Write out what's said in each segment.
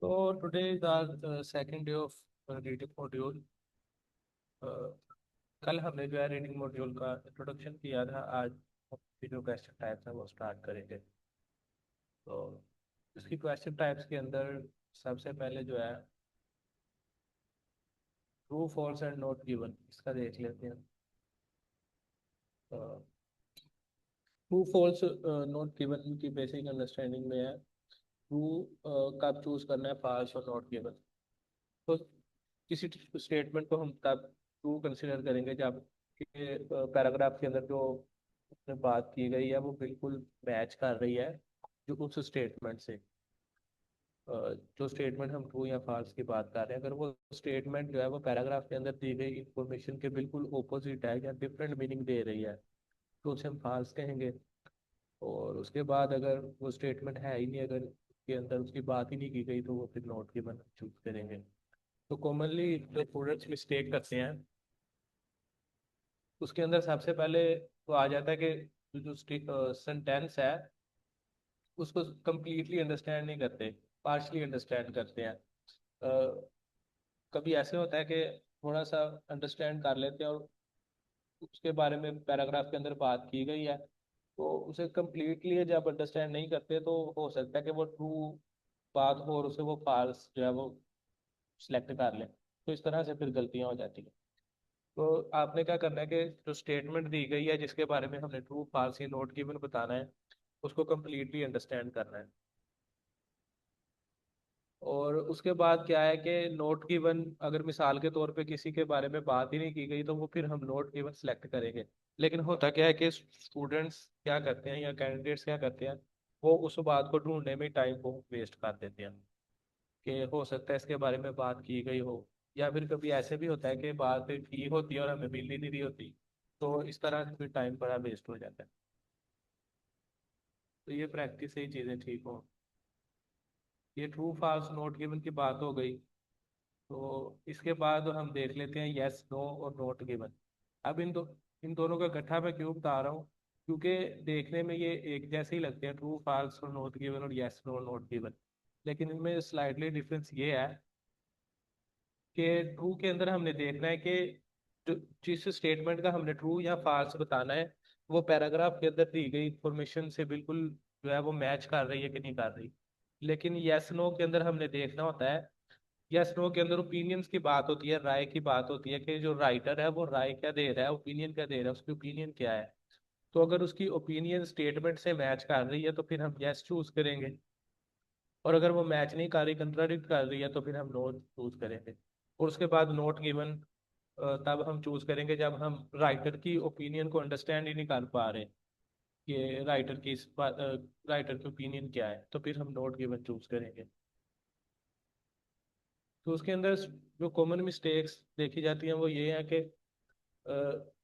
So today is our second day of reading module. कल हमने जो है रीडिंग मॉड्यूल का इंट्रोडक्शन किया था। आज की जो क्वेश्चन टाइप्स हैं वो स्टार्ट करेंगे। तो इसकी क्वेश्चन टाइप्स के अंदर सबसे पहले जो है true false and not given, इसका देख लेते हैं। ट्रू फॉल्स नॉट गिवन की बेसिक अंडरस्टैंडिंग में है ट्रू कब चूज करना है, फॉल्स और नॉट गिवन। तो किसी स्टेटमेंट को हम तब ट्रू कंसिडर करेंगे जब पैराग्राफ के अंदर जो उसने बात की गई है वो बिल्कुल मैच कर रही है जो उस स्टेटमेंट से। जो स्टेटमेंट हम ट्रू या फॉल्स की बात कर रहे हैं, अगर वो स्टेटमेंट जो है वो पैराग्राफ के अंदर दी गई इंफॉर्मेशन के बिल्कुल ओपोजिट है या डिफरेंट मीनिंग दे रही है, तो उसे हम फॉल्स कहेंगे। और उसके बाद अगर वो स्टेटमेंट है ही नहीं, अगर उसके अंदर उसकी बात ही नहीं की गई, तो वो फिर नॉट गिवन चूज करेंगे। तो कॉमनली जो स्टूडेंट्स मिस्टेक करते हैं उसके अंदर सबसे पहले तो आ जाता है कि जो सेंटेंस है उसको कंप्लीटली अंडरस्टैंड नहीं करते, पार्शली अंडरस्टैंड करते हैं। कभी ऐसे होता है कि थोड़ा सा अंडरस्टैंड कर लेते हैं और उसके बारे में पैराग्राफ के अंदर बात की गई है, तो उसे कंप्लीटली जब अंडरस्टैंड नहीं करते तो हो सकता है कि वो ट्रू बात हो और उसे वो फॉल्स जो है वो सिलेक्ट कर लें। तो इस तरह से फिर गलतियां हो जाती हैं। तो आपने क्या करना है कि जो स्टेटमेंट दी गई है जिसके बारे में हमने ट्रू फॉल्स या नॉट गिवन बताना है, उसको कम्प्लीटली अंडरस्टैंड करना है। और उसके बाद क्या है कि नोट गिवन, अगर मिसाल के तौर पे किसी के बारे में बात ही नहीं की गई तो वो फिर हम नोट गिवन सेलेक्ट करेंगे। लेकिन होता क्या है कि स्टूडेंट्स क्या करते हैं या कैंडिडेट्स क्या करते हैं, वो उस बात को ढूंढने में टाइम को वेस्ट कर देते हैं कि हो सकता है इसके बारे में बात की गई हो। या फिर कभी ऐसे भी होता है कि बात की होती है और हमें मिल ही नहीं रही होती, तो इस तरह से फिर टाइम बड़ा वेस्ट हो जाता है। तो ये प्रैक्टिस से ही चीज़ें ठीक हो। ये ट्रू फॉल्स नोट गिवन की बात हो गई। तो इसके बाद हम देख लेते हैं यस नो और नॉट गिवन। अब इन दोनों का इकट्ठा मैं क्यों बता रहा हूँ, क्योंकि देखने में ये एक जैसे ही लगते हैं, ट्रू फॉल्स और नॉट गिवन और यस नो नॉट गिवन। लेकिन इनमें स्लाइटली डिफरेंस ये है कि ट्रू के अंदर हमने देखना है कि जो जिस स्टेटमेंट का हमने ट्रू या फॉल्स बताना है वो पैराग्राफ के अंदर दी गई इंफॉर्मेशन से बिल्कुल जो है वो मैच कर रही है कि नहीं कर रही। लेकिन यस नो के अंदर हमने देखना होता है, यस नो के अंदर ओपिनियंस की बात होती है, राय की बात होती है कि जो राइटर है वो राय क्या दे रहा है, ओपिनियन क्या दे रहा है, उसकी ओपिनियन क्या है। तो अगर उसकी ओपिनियन स्टेटमेंट से मैच कर रही है तो फिर हम यस चूज करेंगे, और अगर वो मैच नहीं कर रही, कंट्राडिक्ट कर रही है, तो फिर हम नो चूज करेंगे। और उसके बाद नोट गिवन तब हम चूज करेंगे जब हम राइटर की ओपिनियन को अंडरस्टैंड ही नहीं कर पा रहे कि राइटर की इस बात, राइटर की ओपिनियन क्या है, तो फिर हम नोट गिवन चूज करेंगे। तो उसके अंदर जो कॉमन मिस्टेक्स देखी जाती हैं वो ये है कि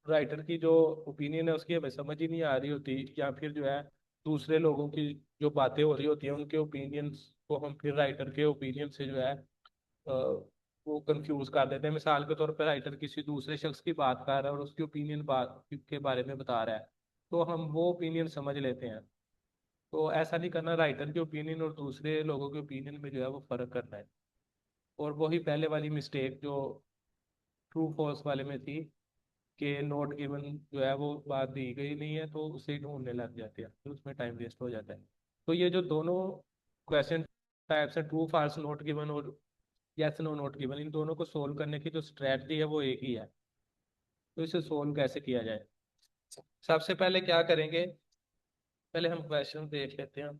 राइटर की जो ओपिनियन है उसकी हमें समझ ही नहीं आ रही होती, या फिर जो है दूसरे लोगों की जो बातें हो रही होती हैं उनके ओपिनियंस को हम फिर राइटर के ओपिनियन से जो है वो कंफ्यूज कर देते हैं। मिसाल के तौर पर राइटर किसी दूसरे शख्स की बात कर रहा है और उसकी ओपिनियन बात के बारे में बता रहा है, तो हम वो ओपिनियन समझ लेते हैं। तो ऐसा नहीं करना, राइटर के ओपिनियन और दूसरे लोगों के ओपिनियन में जो है वो फर्क करना है। और वही पहले वाली मिस्टेक जो ट्रू फॉल्स वाले में थी कि नोट गिवन जो है वो बात दी गई नहीं है तो उसे ढूंढने लग जाते हैं, तो उसमें टाइम वेस्ट हो जाता है। तो ये जो दोनों क्वेश्चन टाइप्स हैं, ट्रू फॉल्स नोट गिवन और यस नो नोट गिवन, इन दोनों को सोल्व करने की जो स्ट्रेटजी है वो एक ही है। तो इसे सोल्व कैसे किया जाए, सबसे पहले क्या करेंगे, पहले हम क्वेश्चन देख लेते हैं।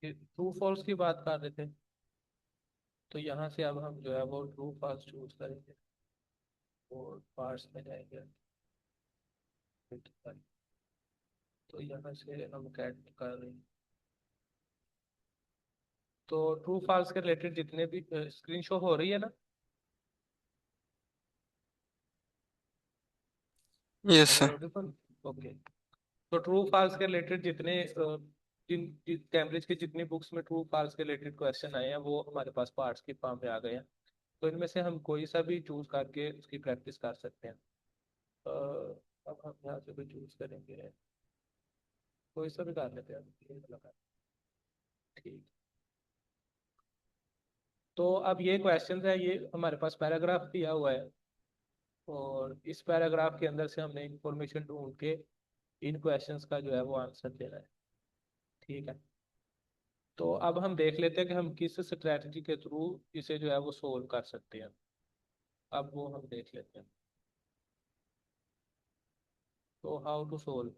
ट्रू फॉल्स की बात कर रहे थे, तो यहाँ से अब हम जो है वो ट्रू फॉल्स चूज करेंगे और पार्ट्स में जाएंगे। तो यहाँ से हम कैट कर रहे हैं। तो ट्रू फॉल्स के रिलेटेड जितने भी स्क्रीन शो हो रही है ना? यस एम आई सर। ऑडिबल? ओके। तो ट्रू फॉल्स के रिलेटेड जितने जिन कैम्ब्रिज की जितनी बुक्स में ट्रू फॉल्स के रिलेटेड क्वेश्चन आए हैं वो हमारे पास पार्ट्स की फॉर्म में आ गए हैं। तो इनमें से हम कोई सा भी चूज करके उसकी प्रैक्टिस कर सकते हैं। अब हम यहाँ से भी चूज करेंगे, कोई सा भी कर लेते हैं, ये वाला ठीक। तो अब ये क्वेश्चन है, ये हमारे पास पैराग्राफ दिया हुआ है और इस पैराग्राफ के अंदर से हमने इंफॉर्मेशन ढूंढ के इन क्वेश्चंस का जो है वो आंसर देना है। ठीक है। तो अब हम देख लेते हैं कि हम किस स्ट्रेटजी के थ्रू इसे जो है वो सोल्व कर सकते हैं। अब वो हम देख लेते हैं। तो हाउ टू सोल्व।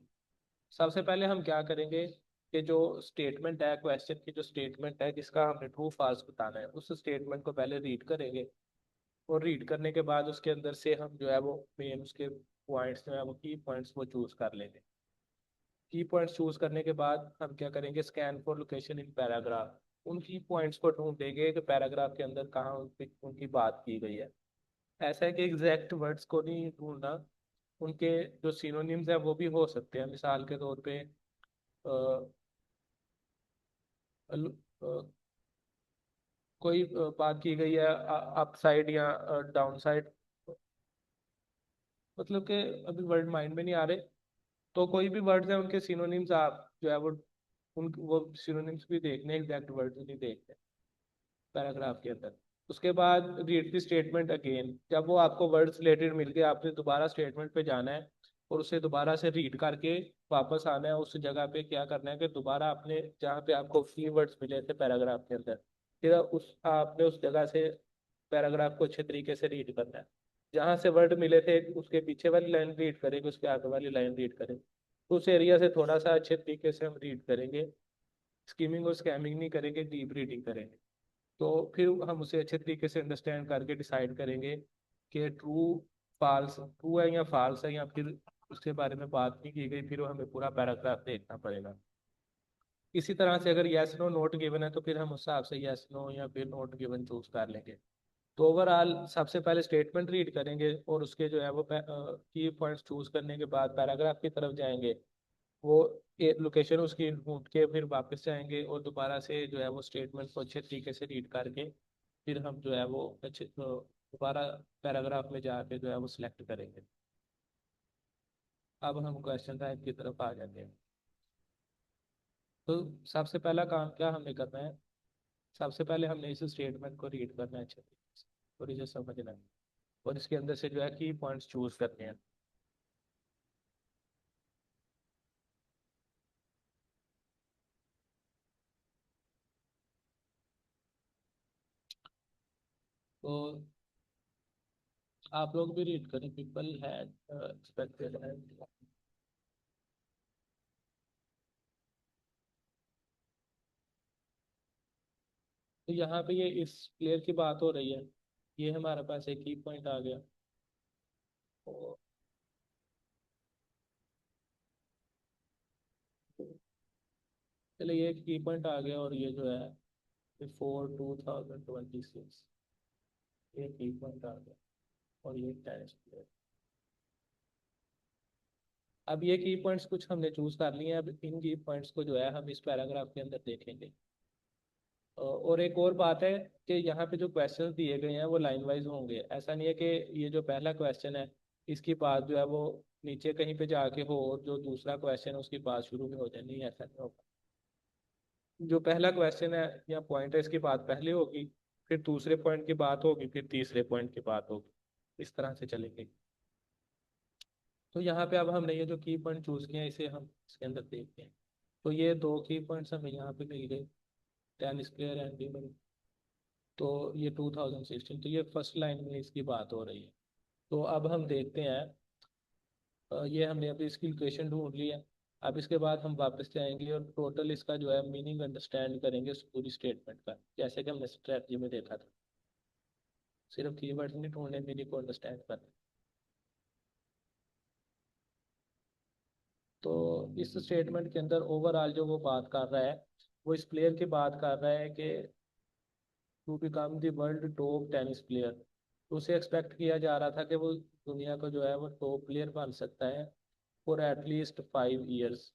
सबसे पहले हम क्या करेंगे कि जो स्टेटमेंट है, क्वेश्चन की जो स्टेटमेंट है जिसका हमने ट्रू फॉल्स बताना है, उस स्टेटमेंट को पहले रीड करेंगे। और रीड करने के बाद उसके अंदर से हम जो है वो मेन उसके पॉइंट्स जो है वो की पॉइंट्स वो चूज कर लेंगे। की पॉइंट्स चूज करने के बाद हम क्या करेंगे, scan for location in paragraph. उन की पॉइंट्स को ढूंढेंगे कि पैराग्राफ के अंदर कहाँ उनकी बात की गई है। ऐसा है कि एग्जैक्ट वर्ड्स को नहीं ढूंढना, उनके जो सिनोनिम्स है वो भी हो सकते हैं। मिसाल के तौर पे कोई बात की गई है अप साइड या डाउन साइड, मतलब कि अभी वर्ड माइंड में नहीं आ रहे। तो कोई भी वर्ड्स है उनके सिनोनिम्स आप जो है वो उन वो सिनोनिम्स भी देखने, एग्जैक्ट वर्ड्स नहीं देखते पैराग्राफ के अंदर। उसके बाद रीड द स्टेटमेंट अगेन। जब वो आपको वर्ड्स रिलेटेड मिल गए, आपने दोबारा स्टेटमेंट पे जाना है और उसे दोबारा से रीड करके वापस आना है। उस जगह पे क्या करना है कि दोबारा आपने जहाँ पे आपको की वर्ड्स मिले थे पैराग्राफ के अंदर, फिर उस आपने उस जगह से पैराग्राफ को अच्छे तरीके से रीड करना है। जहाँ से वर्ड मिले थे उसके पीछे वाली लाइन रीड करेंगे, उसके आगे वाली लाइन रीड करेंगे। तो उस एरिया से थोड़ा सा अच्छे तरीके से हम रीड करेंगे। स्कीमिंग और स्कैमिंग नहीं करेंगे, डीप रीडिंग करेंगे। तो फिर हम उसे अच्छे तरीके से अंडरस्टैंड करके डिसाइड करेंगे कि ट्रू है या फॉल्स है, या फिर उसके बारे में बात नहीं की गई, फिर हमें पूरा पैराग्राफ देखना पड़ेगा। इसी तरह से अगर यस नो नोट गिवन है तो फिर हम उस हिसाब से यस नो या फिर नोट गिवन चूज कर लेंगे। तो ओवरऑल सबसे पहले स्टेटमेंट रीड करेंगे और उसके जो है वो की पॉइंट्स चूज करने के बाद पैराग्राफ की तरफ जाएंगे। वो लोकेशन उसकी ढूंढ के फिर वापस जाएंगे और दोबारा से जो है वो स्टेटमेंट को अच्छे तरीके से रीड करके फिर हम जो है वो अच्छे दोबारा पैराग्राफ में जाके जो है वो सिलेक्ट करेंगे। अब हम क्वेश्चन टाइप की तरफ आ जाते हैं। तो सबसे पहला काम क्या हमें करना है, सबसे पहले हमने इस स्टेटमेंट को रीड करना है अच्छे तरीके से और इसे समझना है और इसके अंदर से जो है की पॉइंट्स चूज करने हैं। तो आप लोग भी रीड करें। पीपल हैड एक्सपेक्टेड है। तो यहाँ पे ये इस प्लेयर की बात हो रही है, ये हमारे पास एक की पॉइंट आ गया। और चलिए ये एक की पॉइंट आ गया और ये जो है बिफोर 2026 ये की पॉइंट आ गया और ये टेनिस प्लेयर। अब ये की पॉइंट्स कुछ हमने चूज कर लिए हैं। अब इन की पॉइंट्स को जो है हम इस पैराग्राफ के अंदर देखेंगे। और एक और बात है कि यहाँ पे जो क्वेश्चंस दिए गए हैं वो लाइन वाइज होंगे। ऐसा नहीं है कि ये जो पहला क्वेश्चन है इसकी बात जो है वो नीचे कहीं पे जाके हो और जो दूसरा क्वेश्चन है उसकी बात शुरू में हो जाए, नहीं ऐसा नहीं होगा। जो पहला क्वेश्चन है या पॉइंट है इसकी बात पहले होगी, फिर दूसरे पॉइंट की बात होगी, फिर तीसरे पॉइंट की बात होगी, इस तरह से चलेंगे। तो यहाँ पे अब हमने ये जो की पॉइंट चूज किए हैं इसे हम इसके अंदर देखते हैं। तो ये दो की पॉइंट्स हमें यहाँ पे मिल गए, टेनिस प्लेयर एंड। तो ये 2016, तो ये फर्स्ट लाइन में इसकी बात हो रही है। तो अब हम देखते हैं, ये हमने अभी इसकी लोकेशन ढूंढ ली है। अब इसके बाद हम वापस जाएंगे और टोटल इसका जो है मीनिंग अंडरस्टैंड करेंगे उस पूरी स्टेटमेंट का, जैसे कि हमने स्ट्रेटजी में देखा था। सिर्फ कीवर्ड्स नहीं ढूंढने, मीनिंग को अंडरस्टैंड करना। तो इस स्टेटमेंट के अंदर ओवरऑल जो वो बात कर रहा है, वो इस प्लेयर की बात कर रहा है कि to become the world top tennis player. तो उसे एक्सपेक्ट किया जा रहा था कि वो दुनिया को जो है वो टॉप प्लेयर बन सकता है फॉर एटलीस्ट 5 ईयर्स,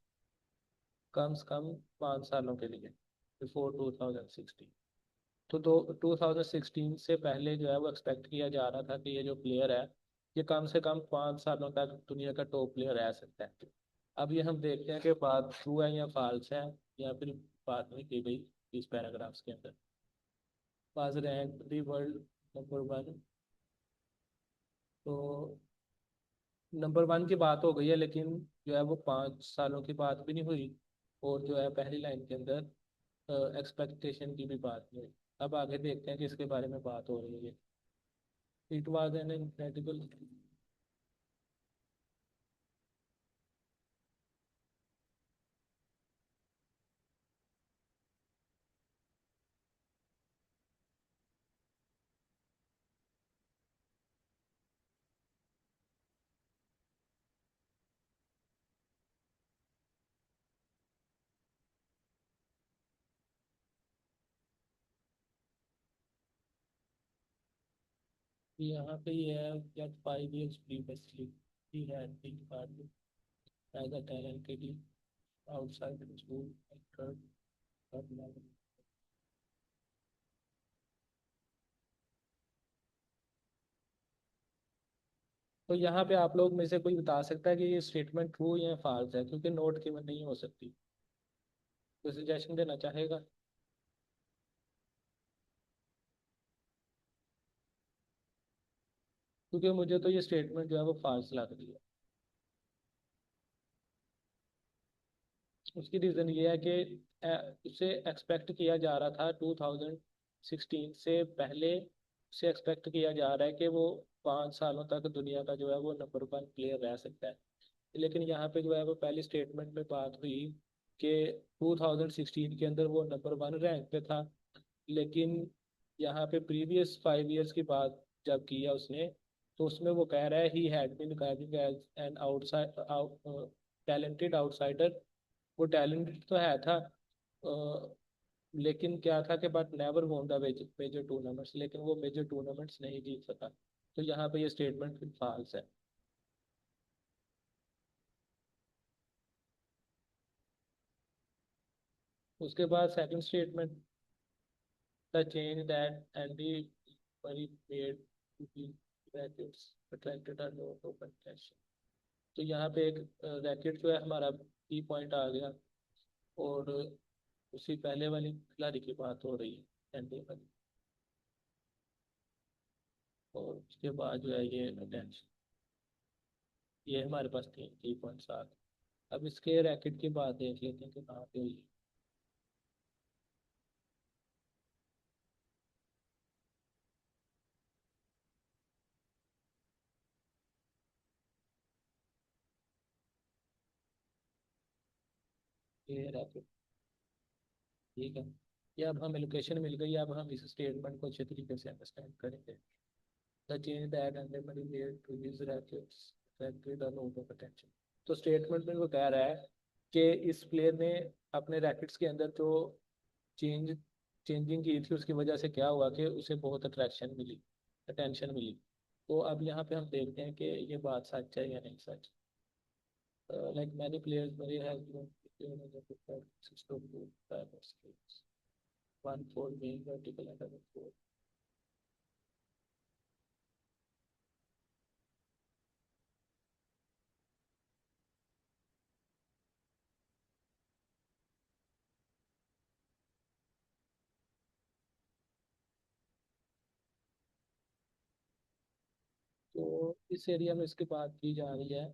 कम से कम 5 सालों के लिए, बिफोर 2016। तो 2016 से पहले जो है वो एक्सपेक्ट किया जा रहा था कि ये जो प्लेयर है, ये कम से कम 5 सालों तक दुनिया का टॉप प्लेयर रह सकता है। अब ये हम देखते हैं कि बात ट्रू है या फॉल्स है, या फिर बात नहीं की गई इस पैराग्राफ्स के अंदर। Was rank the world number one. तो नंबर वन की बात हो गई है, लेकिन जो है वो 5 सालों की बात भी नहीं हुई, और जो है पहली लाइन के अंदर एक्सपेक्टेशन की भी बात नहीं हुई। अब आगे देखते हैं कि इसके बारे में बात हो रही है। It was an incredible. यहाँ पे ये है that 5 years previously he had been regarded as a talented outside the school actor, but never. तो यहाँ पे आप लोग में से कोई बता सकता है कि ये स्टेटमेंट ट्रू या फॉल्स है, क्योंकि नोट की नहीं हो सकती। कोई सजेशन देना चाहेगा? क्योंकि मुझे तो ये स्टेटमेंट जो है वो फॉल्स लग रही है। उसकी रीज़न ये है कि उसे एक्सपेक्ट किया जा रहा था 2016 से पहले। उसे एक्सपेक्ट किया जा रहा है कि वो 5 सालों तक दुनिया का जो है वो नंबर वन प्लेयर रह सकता है। लेकिन यहाँ पे जो है वो पहली स्टेटमेंट में बात हुई कि 2016 के अंदर वो नंबर वन रैंक पे था। लेकिन यहाँ पे प्रीवियस 5 ईयर्स की बात जब की है उसने, तो उसमें वो कह रहा है he had been regarding as an outside talented outsider. वो टैलेंटेड तो है था, लेकिन क्या था कि but never won the major tournaments, लेकिन वो मेजर टूर्नामेंट्स नहीं जीत सका। तो यहाँ पे ये स्टेटमेंट फॉल्स है। उसके बाद second statement, the change that Andy Murray made to be racquets attracted a lot of attention. तो यहाँ पे एक रैकेट जो है हमारा की पॉइंट आ गया, और उसी पहले वाली खिलाड़ी की बात हो रही है, एंडी मरी। और उसके बाद जो है ये अटेंशन, ये हमारे पास थी 3.7। अब इसके रैकेट की बात देख लेते हैं कि कहाँ पे हुई है ये रैकेट। ठीक है, ये अब हमें लोकेशन मिल गई। अब हम इस स्टेटमेंट को अच्छे तरीके से अंडरस्टैंड करेंगे। The change that Andy Murray made to his racquets attracted a lot of attention. तो स्टेटमेंट में वो कह रहा है कि इस प्लेयर ने अपने रैकेट्स के अंदर जो चेंज चेंजिंग की थी, उसकी वजह से क्या हुआ कि उसे बहुत अट्रैक्शन मिली, अटेंशन मिली। तो अब यहाँ पे हम देखते हैं कि ये बात सच है या नहीं सच। Like many players, Murray has been given as a preferred system to diverse skills. One for being vertical and other for. तो इस एरिया में इसकी बात की जा रही है।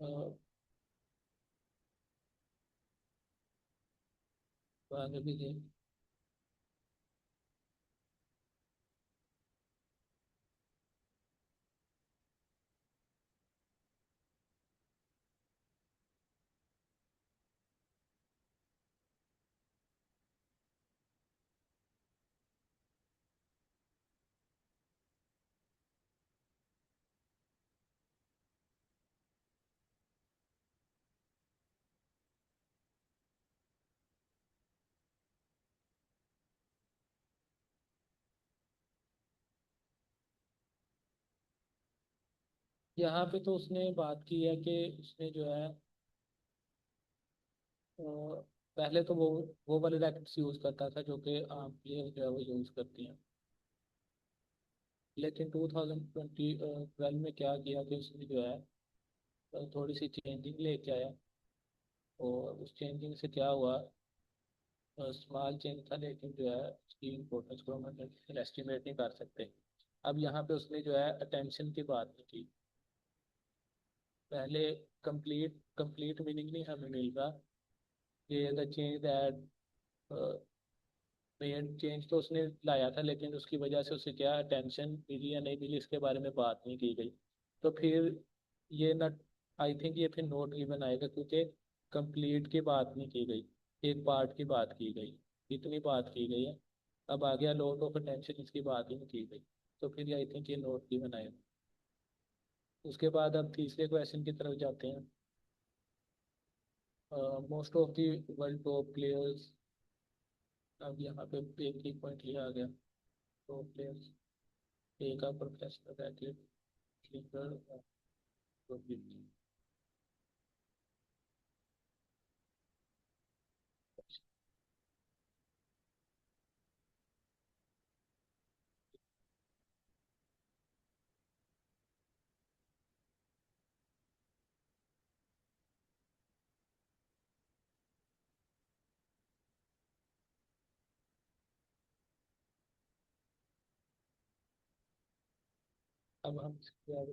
अ, तो आगे भी देख। यहाँ पे तो उसने बात की है कि उसने जो है पहले तो वो वाले रैकेट्स यूज़ करता था जो कि आम प्लेयर जो है वो यूज़ करती हैं। लेकिन 2012 में क्या किया कि उसने जो है थोड़ी सी चेंजिंग लेके आया। और उस चेंजिंग से क्या हुआ, स्मॉल चेंज था लेकिन जो है उसकी इम्पोर्टेंस को हम एस्टिमेट नहीं कर सकते। अब यहाँ पे उसने जो है अटेंशन की बात नहीं की। पहले कंप्लीट कंप्लीट मीनिंग नहीं हमें मिल रहा कि the change that main change तो उसने लाया था, लेकिन उसकी वजह से उसे क्या अटेंशन मिली या नहीं मिली इसके बारे में बात नहीं की गई। तो फिर ये ना, आई थिंक ये फिर नोट इवन आएगा क्योंकि कंप्लीट की बात नहीं की गई, एक पार्ट की बात की गई, इतनी बात की गई है। अब आ गया लॉट ऑफ अटेंशन, इसकी बात ही नहीं की गई। तो फिर आई थिंक ये नोट इवन आएगा। उसके बाद अब तीसरे क्वेश्चन की तरफ जाते हैं। Most of the world top players, अब यहाँ पे एक ही पॉइंट लिया आ गया। टॉप प्लेयर्स एक प्रोफेशनल रैकेट स्लीपर और अब हम इसके आगे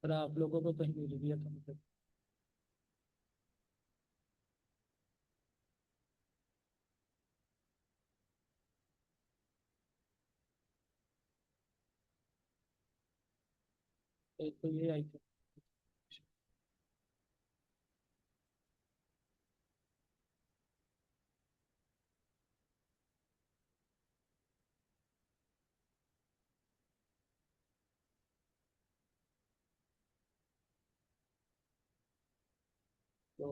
पर आप लोगों को कहीं मिल गया था मतलब। एक तो ये आई थी। तो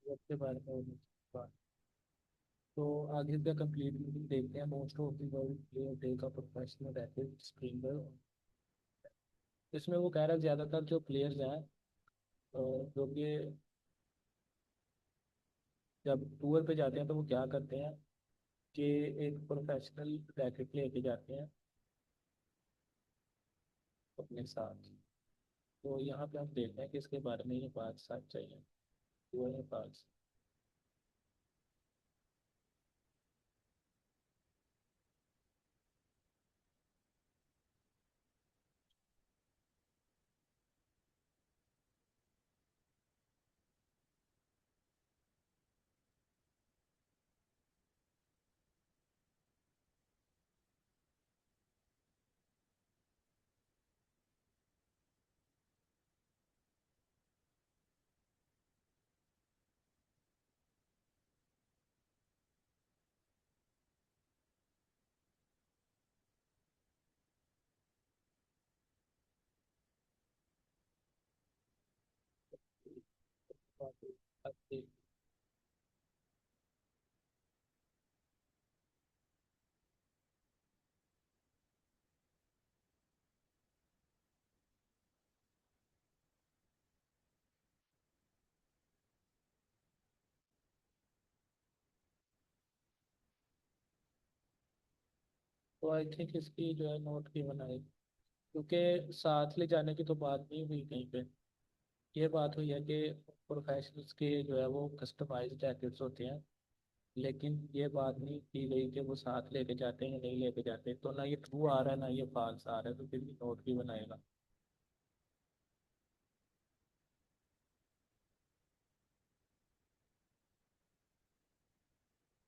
उसके बारे में बात। तो आगे का कंप्लीट मीनिंग देखते हैं। Most of the world player take a professional racket springer. इसमें वो कह रहा है ज्यादातर जो प्लेयर्स हैं जो कि जब टूर पे जाते हैं तो वो क्या करते हैं कि एक प्रोफेशनल रैकेट लेके जाते हैं अपने साथ। तो यहाँ पे हम देखते हैं कि इसके बारे में ये बात सच चाहिए। वो है बात। तो आई थिंक इसकी जो है नोट की बनाई, क्योंकि साथ ले जाने की तो बात नहीं हुई कहीं पे। ये बात हुई है कि प्रोफेशनल्स के जो है वो कस्टमाइज्ड जैकेट्स होते हैं, लेकिन ये बात नहीं की गई कि वो साथ लेके जाते हैं या नहीं लेके जाते। तो ना ये ट्रू आ रहा है ना ये फॉल्स आ रहा है, तो फिर भी नोट भी बनाएगा।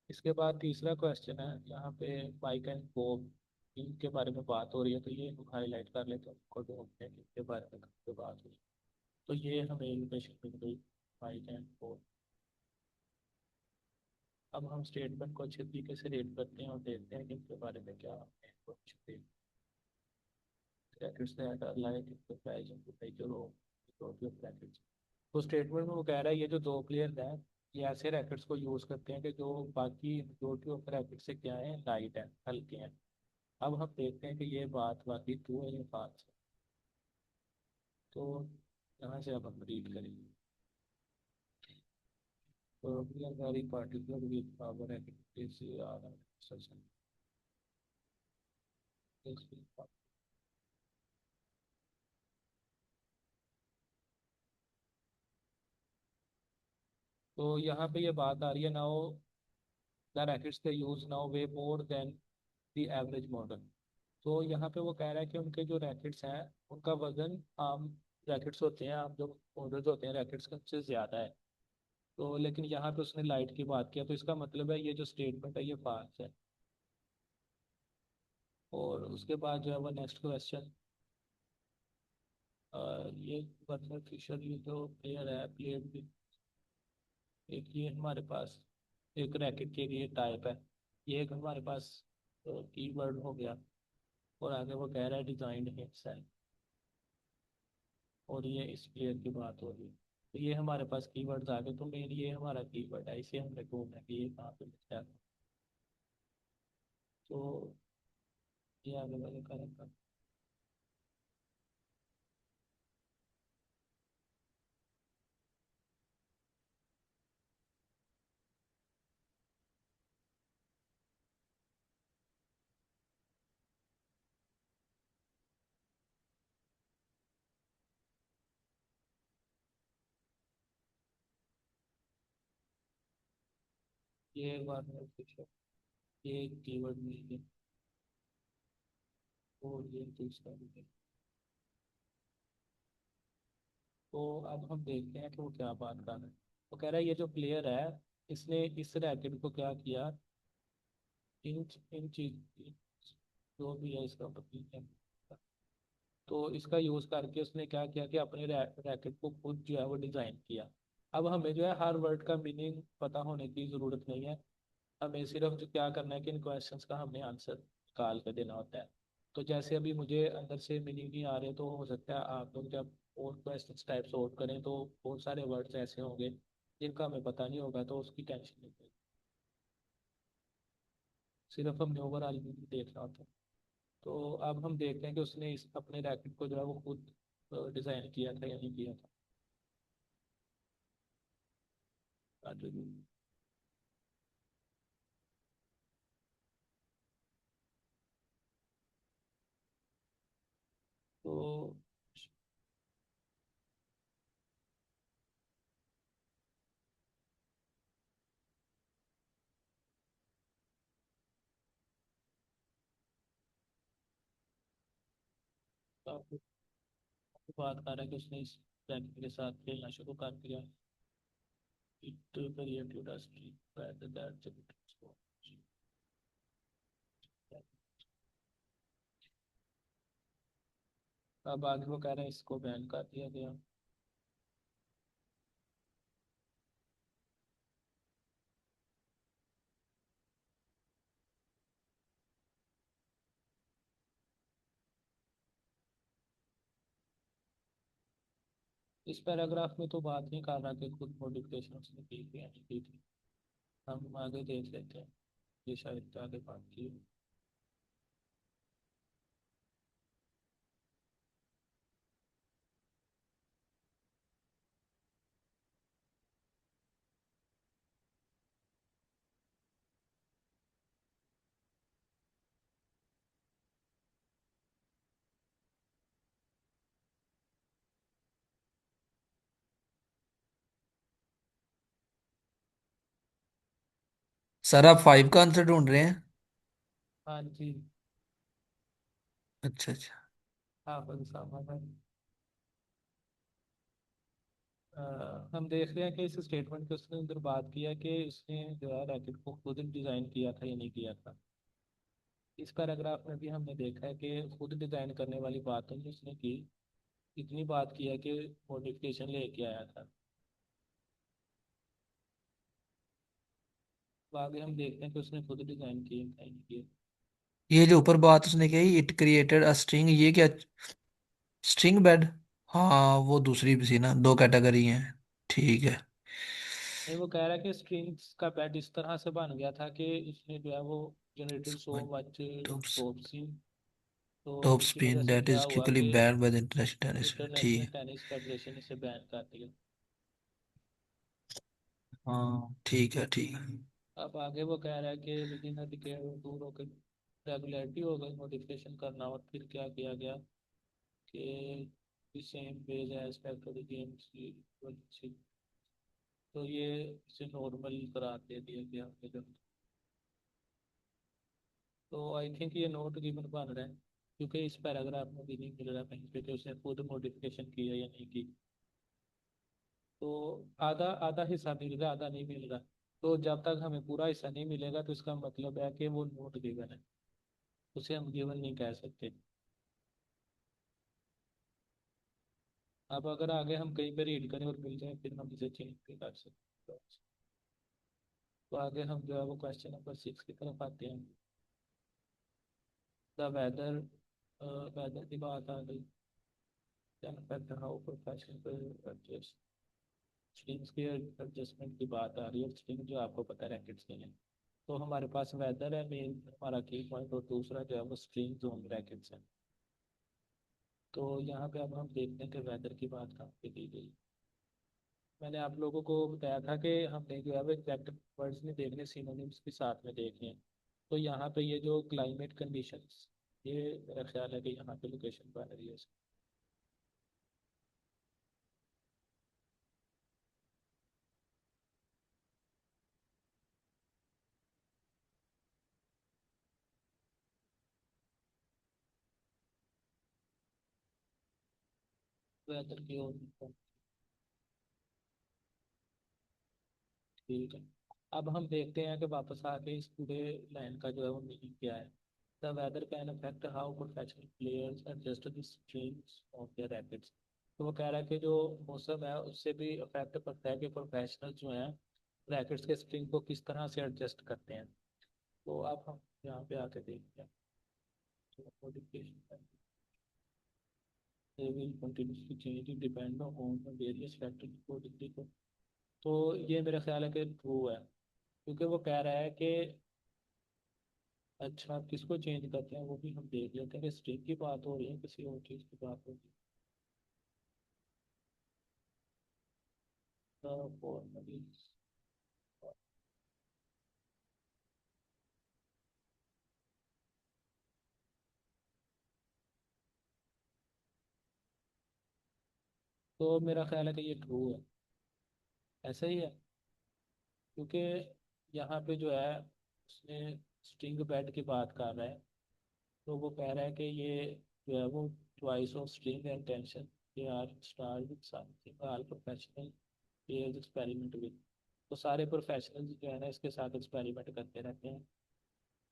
इसके बाद तीसरा क्वेश्चन है यहाँ पे, माइक एंड बॉब इनके बारे में बात हो रही है, तो ये हाईलाइट कर लेते हैं उनको ढूंढते हैं कि इनके बारे में कहाँ पे बात हुई। तो ये हमें इन्फॉर्मेशन मिल गई, माइक एंड बॉब। अब हम स्टेटमेंट को अच्छे तरीके से रीड करते हैं और देखते हैं कि इनके बारे में क्या हमें कुछ brackets that are like comparison to like your total brackets. तो स्टेटमेंट में वो कह रहा है ये जो दो प्लेयर हैं ये ऐसे रैकेट्स को यूज़ करते हैं कि जो बाकी मेजोरिटी ऑफ रैकेट से क्या है, लाइट है, हल्के हैं। अब हम देखते हैं कि ये बात वाकई ट्रू है या फाल्स है। तो यहाँ से अब हम रीड करेंगे। तो we are very particular with our activities are such तो यहाँ पे ये बात आ रही है now the rackets they use now way more than the average model. तो यहाँ पे वो कह रहा है कि उनके जो रैकेट्स हैं उनका वजन आम रैकेट्स होते हैं, आम जो मॉडल्स होते हैं रैकेट्स का उससे ज़्यादा है। तो लेकिन यहाँ पे उसने लाइट की बात किया, तो इसका मतलब है ये जो स्टेटमेंट है ये फाल्स है। और उसके बाद जो है वो नेक्स्ट क्वेश्चन, ये वर्नर फिशर ये जो प्लेयर है प्लेयर, एक ये हमारे पास एक रैकेट के लिए टाइप है, ये एक हमारे पास कीवर्ड हो गया। और आगे वो कह रहा है डिजाइंड हिमसेल्फ, और ये इस प्लेयर की बात हो रही है। तो ये हमारे पास कीवर्ड्स आ गए, तो मेन ये हमारा कीवर्ड है, इसे हमने ढूंढना है कि ये कहाँ पे लिखा है। तो ये आगे वाले करेंगे। ये एक बार में पूछो, ये एक कीवर्ड नहीं है, और ये दूसरा भी है। तो अब हम देखते हैं कि वो क्या बात कर रहा है। वो कह रहा है ये जो प्लेयर है इसने इस रैकेट को क्या किया, इन इन चीज जो भी है इसका मतलब है। तो इसका यूज करके उसने क्या किया कि अपने रैकेट को खुद जो है वो डिजाइन किया। अब हमें जो है हर वर्ड का मीनिंग पता होने की जरूरत नहीं है, हमें सिर्फ जो क्या करना है कि इन क्वेश्चंस का हमने आंसर निकाल कर देना होता है। तो जैसे अभी मुझे अंदर से मीनिंग नहीं आ रहे, तो हो सकता है आप लोग जब और क्वेश्चंस टाइप सॉल्व करें तो बहुत सारे वर्ड्स ऐसे होंगे जिनका हमें पता नहीं होगा, तो उसकी टेंशन नहीं होगी। सिर्फ हमने ओवरऑल मीनिंग देखना होता है। तो अब हम देखते हैं कि उसने इस अपने रैकेट को जो है वो खुद डिजाइन किया था या नहीं किया था। Contribute। तो काफी बात कर रहा है कि उसने इस रैकेट के साथ खेलना शुरू कर दिया। It created a streak rather than the score। अब आगे वो कह रहे हैं इसको बैन कर दिया गया। इस पैराग्राफ में तो बात नहीं कर रहा कि खुद मॉडिफिकेशन उसने की थी या नहीं की थी। हम आगे देख लेते हैं, ये शायद आगे बात की है। सर आप 5 का आंसर ढूंढ रहे हैं? हाँ जी। अच्छा अच्छा। हाँ साहब, हम देख रहे हैं कि इस स्टेटमेंट के उसने अंदर बात किया कि उसने जो है रैकेट को खुद डिजाइन किया था या नहीं किया था। इस पैराग्राफ में भी हमने देखा है कि खुद डिजाइन करने वाली बात नहीं उसने की, इतनी बात की है कि मॉडिफिकेशन लेके आया था। तो आगे हम देखते हैं कि उसने खुद डिजाइन किए कहीं नहीं किए। ये जो ऊपर बात उसने कही, इट क्रिएटेड अ स्ट्रिंग, ये क्या? String bed. हाँ वो दूसरी भी थी ना, दो कैटेगरी हैं। ठीक है। नहीं, वो कह रहा है कि स्ट्रिंग्स का पैड इस तरह से बन गया था कि उसने जो है वो generated so much topspin. तो टॉप इसकी वजह स्पिन से दैट क्या इज हुआ क्विकली कि ban by the international tennis. ठीक इंटरनेशनल है। टेनिस फेडरेशन इसे बैन कर दिया। हाँ ठीक है ठीक है। अब आगे वो कह रहा है कि विद इन डिकेड दूर होकर रेगुलरिटी हो गई मॉडिफिकेशन करना, और फिर क्या किया गया कि same page aspect of the games. तो ये इसे नॉर्मल करार दे दिया गया अपने जब। तो आई थिंक ये नोट गिवन बन रहा है, क्योंकि इस पैराग्राफ में भी नहीं मिल रहा कहीं पे कि उसने खुद मॉडिफिकेशन की है या नहीं की। तो आधा आधा हिस्सा मिल रहा, आधा नहीं मिल रहा। तो जब तक हमें पूरा हिस्सा नहीं मिलेगा तो इसका मतलब है कि वो नोट गिवन है, उसे हम गिवन नहीं कह सकते। अब अगर आगे हम कहीं पे रीड करें और मिल जाए फिर हम इसे चेंज भी कर सकते हैं। तो आगे हम जो है वो क्वेश्चन नंबर 6 की तरफ आते हैं। द वेदर, वेदर की बात आ गई। Can affect how professional adjust. Strings की एडजस्टमेंट की बात आ रही है। स्ट्रिंग जो आपको पता है रैकेट्स के हैं। तो हमारे पास वेदर है मेन हमारा की पॉइंट, और दूसरा जो है वो स्ट्रिंग जोन रैकेट्स है। तो यहाँ पे अब हम देखते हैं कि वेदर की बात कहाँ पे की गई। मैंने आप लोगों को बताया था कि हमने जो है वो एग्जैक्ट वर्ड्स नहीं देखने, सिनोनिम्स के साथ में देखने हैं। तो यहाँ पे ये जो क्लाइमेट कंडीशंस, ये मेरा ख्याल है कि यहाँ पे लोकेशन बन रही है। वेदर की ओर। ठीक है। अब हम देखते हैं कि वापस आके इस पूरे लाइन का जो है वो मीनिंग क्या है। The weather can affect how professional players adjust the strings of their rackets. तो वो कह रहा है कि जो मौसम है उससे भी अफेक्ट पड़ता है कि प्रोफेशनल जो हैं रैकेट्स के स्ट्रिंग को किस तरह से एडजस्ट करते हैं। तो अब हम यहाँ पे आके देखते हैं। Modification they will continuously change it depend on the various factors accordingly। तो ये मेरा ख्याल है कि ट्रू है, क्योंकि वो कह रहा है कि अच्छा आप किसको चेंज करते हैं वो भी हम देख लेते हैं कि स्ट्रिंग की बात हो रही है किसी और चीज़ की बात हो रही है। फॉर्मली तो मेरा ख्याल है कि ये ट्रू है, ऐसा ही है। क्योंकि यहाँ पे जो है उसने स्ट्रिंग बेड की बात कर रहा है। तो वो कह रहा है कि ये जो है वो twice of string and tension they are star with something all professional players experiment with. तो सारे प्रोफेशनल्स जो है ना इसके साथ एक्सपेरिमेंट करते रहते हैं।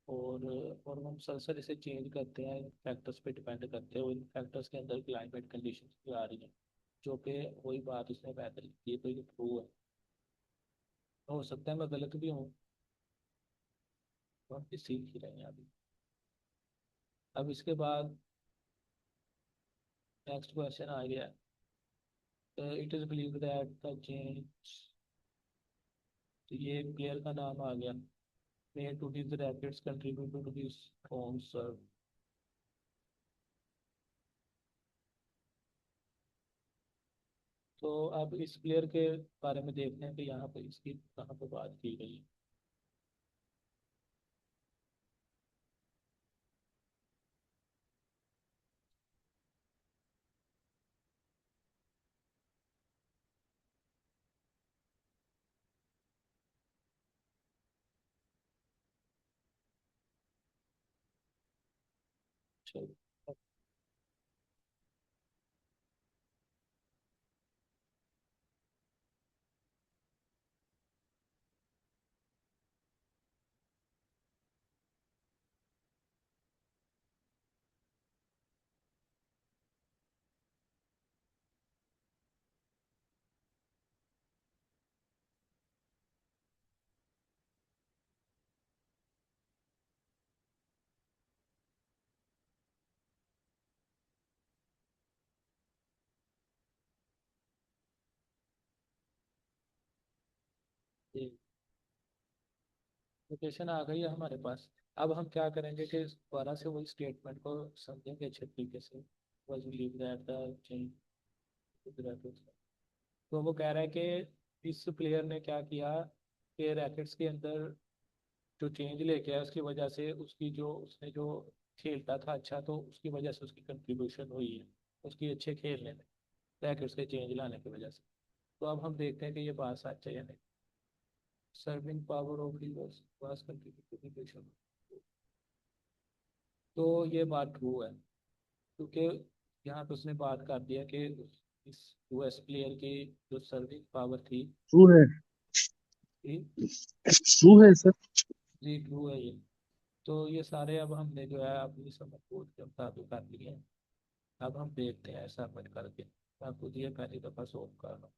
और वो मुसलसल इसे चेंज करते हैं, इन फैक्टर्स पे डिपेंड करते हैं। इन फैक्टर्स के अंदर क्लाइमेट कंडीशन भी आ रही हैं, जो कि वही बात उसने बेहतर की है। तो ये ट्रू है। हो सकता है मैं गलत भी हूँ, तो हम भी सीख ही रहे हैं अभी। अब इसके बाद नेक्स्ट क्वेश्चन आ गया। It is believe that the change, तो ये प्लेयर का नाम आ गया, may to this racquets contribute to this home serve. तो अब इस प्लेयर के बारे में देखते हैं कि यहाँ पे इसकी कहाँ पे बात की गई है। चलो। ये लोकेशन आ गई है हमारे पास। अब हम क्या करेंगे कि दोबारा से वही स्टेटमेंट को समझेंगे अच्छे तरीके से। was believe that the change तो वो कह रहा है कि इस प्लेयर ने क्या किया कि रैकेट्स के अंदर जो चेंज लेके आया उसकी वजह से उसकी जो उसने जो खेलता था अच्छा, तो उसकी वजह से उसकी कंट्रीब्यूशन हुई है उसकी अच्छे खेलने में, रैकेट्स के चेंज लाने की वजह से। तो अब हम देखते हैं कि ये बात सच है या नहीं। Serving power of levers was contribution, तो ये बात ट्रू है, क्योंकि यहाँ पे उसने बात कर दिया कि इस यूएस प्लेयर की जो सर्विंग पावर ट्रू है। थी ट्रू है सर। जी ट्रू है ये। तो ये सारे अब हमने जो है अपनी समझ बूझ के मुताबिक कर लिए हैं। अब हम देखते हैं ऐसा मत करके, मैं खुद ये पहली दफ़ा सोल्व कर रहा हूँ।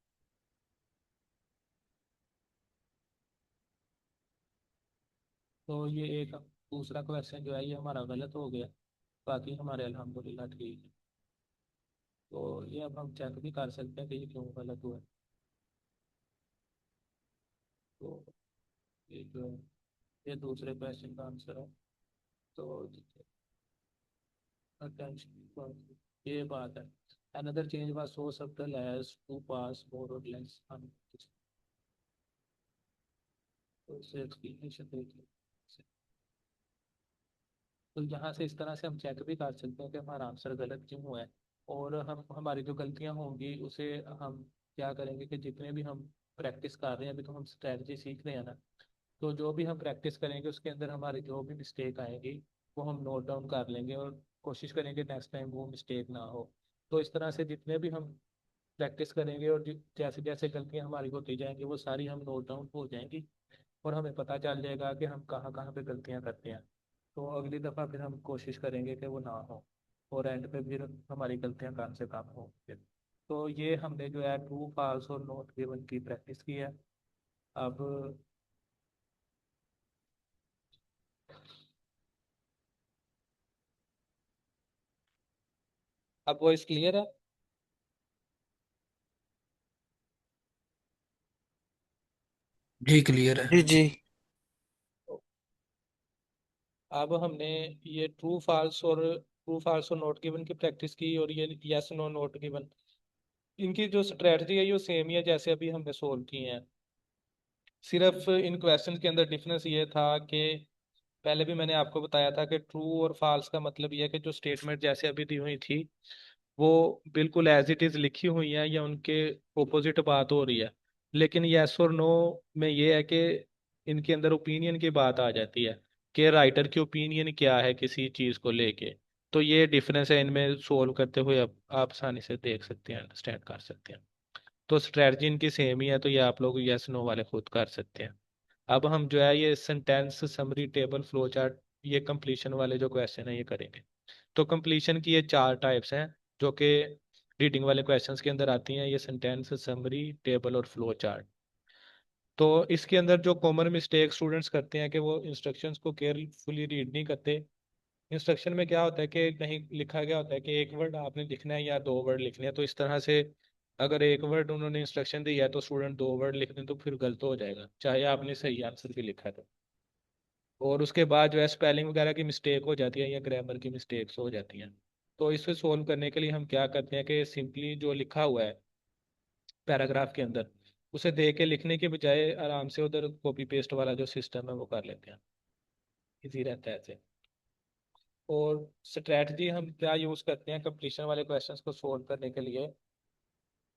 तो ये एक दूसरा क्वेश्चन जो है ये हमारा गलत हो गया, बाकी हमारे अल्हम्दुलिल्लाह ठीक है। तो ये अब हम चेक भी कर सकते हैं कि ये क्यों गलत हुआ है। तो ये जो है ये दूसरे क्वेश्चन का आंसर है। तो अटेंशन ये बात है। another change was so subtle as to pass more or less unnoticed। तो इससे एक्सप्लेनेशन देखिए। तो यहाँ से इस तरह से हम चेक भी कर सकते हैं कि हमारा आंसर गलत क्यों हुआ है। और हम हमारी जो गलतियाँ होंगी उसे हम क्या करेंगे कि जितने भी हम प्रैक्टिस कर रहे हैं, अभी तो हम स्ट्रैटेजी सीख रहे हैं ना, तो जो भी हम प्रैक्टिस करेंगे उसके अंदर हमारी जो भी मिस्टेक आएगी वो हम नोट डाउन कर लेंगे और कोशिश करेंगे नेक्स्ट टाइम वो मिस्टेक ना हो। तो इस तरह से जितने भी हम प्रैक्टिस करेंगे और जैसे जैसे गलतियाँ हमारी होती जाएंगी वो सारी हम नोट डाउन हो जाएंगी, और हमें पता चल जाएगा कि हम कहाँ कहाँ पे गलतियाँ करते हैं। तो अगली दफ़ा फिर हम कोशिश करेंगे कि वो ना हो, और एंड पे फिर हमारी गलतियाँ कम से कम हो फिर। तो ये हमने जो है ट्रू फॉल्स और नॉट गिवन की प्रैक्टिस की है। अब वॉइस क्लियर है? जी क्लियर है। जी जी। अब हमने ये ट्रू फॉल्स और नॉट गिवन की प्रैक्टिस की, और ये यस नो नॉट गिवन, इनकी जो स्ट्रेटजी है ये सेम ही है जैसे अभी हमने सोल्व की है। सिर्फ इन क्वेश्चन के अंदर डिफरेंस ये था कि पहले भी मैंने आपको बताया था कि ट्रू और फॉल्स का मतलब ये है कि जो स्टेटमेंट जैसे अभी दी हुई थी वो बिल्कुल एज इट इज लिखी हुई है या उनके ओपोजिट बात हो रही है। लेकिन यस और नो में ये है कि इनके अंदर ओपिनियन की बात आ जाती है कि राइटर की ओपिनियन क्या है किसी चीज को लेके। तो ये डिफरेंस है इनमें, सोल्व करते हुए आप आसानी से देख सकते हैं, अंडरस्टैंड कर सकते हैं। तो स्ट्रैटेजी इनकी सेम ही है, तो ये आप लोग यस नो वाले खुद कर सकते हैं। अब हम जो है ये sentence summary table flow chart, ये कंप्लीशन वाले जो क्वेश्चन है ये करेंगे। तो कंप्लीशन की ये चार टाइप्स हैं जो कि रीडिंग वाले क्वेश्चंस के अंदर आती हैं, ये सेंटेंस समरी टेबल और फ्लो चार्ट। तो इसके अंदर जो कॉमन मिस्टेक स्टूडेंट्स करते हैं कि वो इंस्ट्रक्शंस को केयरफुली रीड नहीं करते। इंस्ट्रक्शन में क्या होता है कि कहीं लिखा गया होता है कि एक वर्ड आपने लिखना है या दो वर्ड लिखने हैं, तो इस तरह से अगर एक वर्ड उन्होंने इंस्ट्रक्शन दिया है तो स्टूडेंट दो वर्ड लिख दें तो फिर गलत हो जाएगा, चाहे आपने सही आंसर भी लिखा है तो। और उसके बाद जो है स्पेलिंग वगैरह की मिस्टेक हो जाती है या ग्रामर की मिस्टेक्स हो जाती हैं। तो इसे सोल्व करने के लिए हम क्या करते हैं कि सिंपली जो लिखा हुआ है पैराग्राफ के अंदर उसे देख के लिखने के बजाय आराम से उधर कॉपी पेस्ट वाला जो सिस्टम है वो कर लेते हैं, इजी रहता है ऐसे। और स्ट्रैटेजी हम क्या यूज़ करते हैं कंप्लीशन वाले क्वेश्चंस को सोल्व करने के लिए।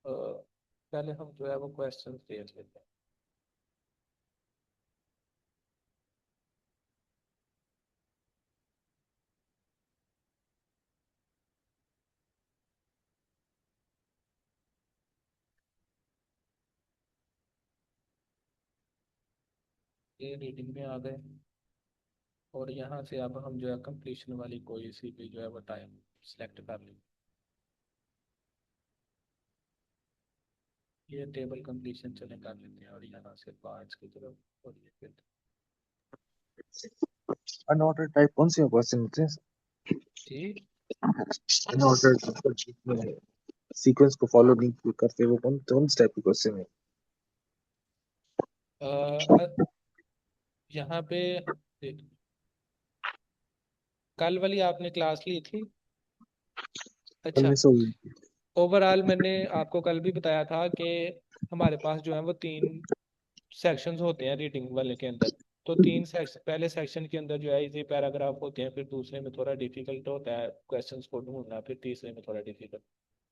पहले हम जो है वो क्वेश्चन देख लेते हैं। ये रीडिंग में आ गए, और यहाँ से अब हम जो है कंप्लीशन वाली कोई सी भी जो है वो टाइम सेलेक्ट कर लेंगे। ये टेबल कंप्लीशन चले कर लेते हैं, और यहाँ से पार्ट्स की तरफ, और ये फिर अनऑर्डर्ड टाइप कौन से क्वेश्चन होते हैं? जी। अनऑर्डर्ड सीक्वेंस को फॉलो नहीं करते वो कौन कौन से टाइप के क्वेश्चन है? यहाँ पे कल वाली आपने क्लास ली थी? कल अच्छा। मिस हो गई। ओवरऑल मैंने आपको कल भी बताया था कि हमारे पास जो है वो तीन सेक्शंस होते हैं रीडिंग वाले के अंदर। तो तीन सेक्शन, पहले सेक्शन के अंदर जो है इजी पैराग्राफ होते हैं, फिर दूसरे में थोड़ा डिफिकल्ट होता है क्वेश्चंस को ढूंढना, फिर तीसरे में थोड़ा डिफिकल्ट।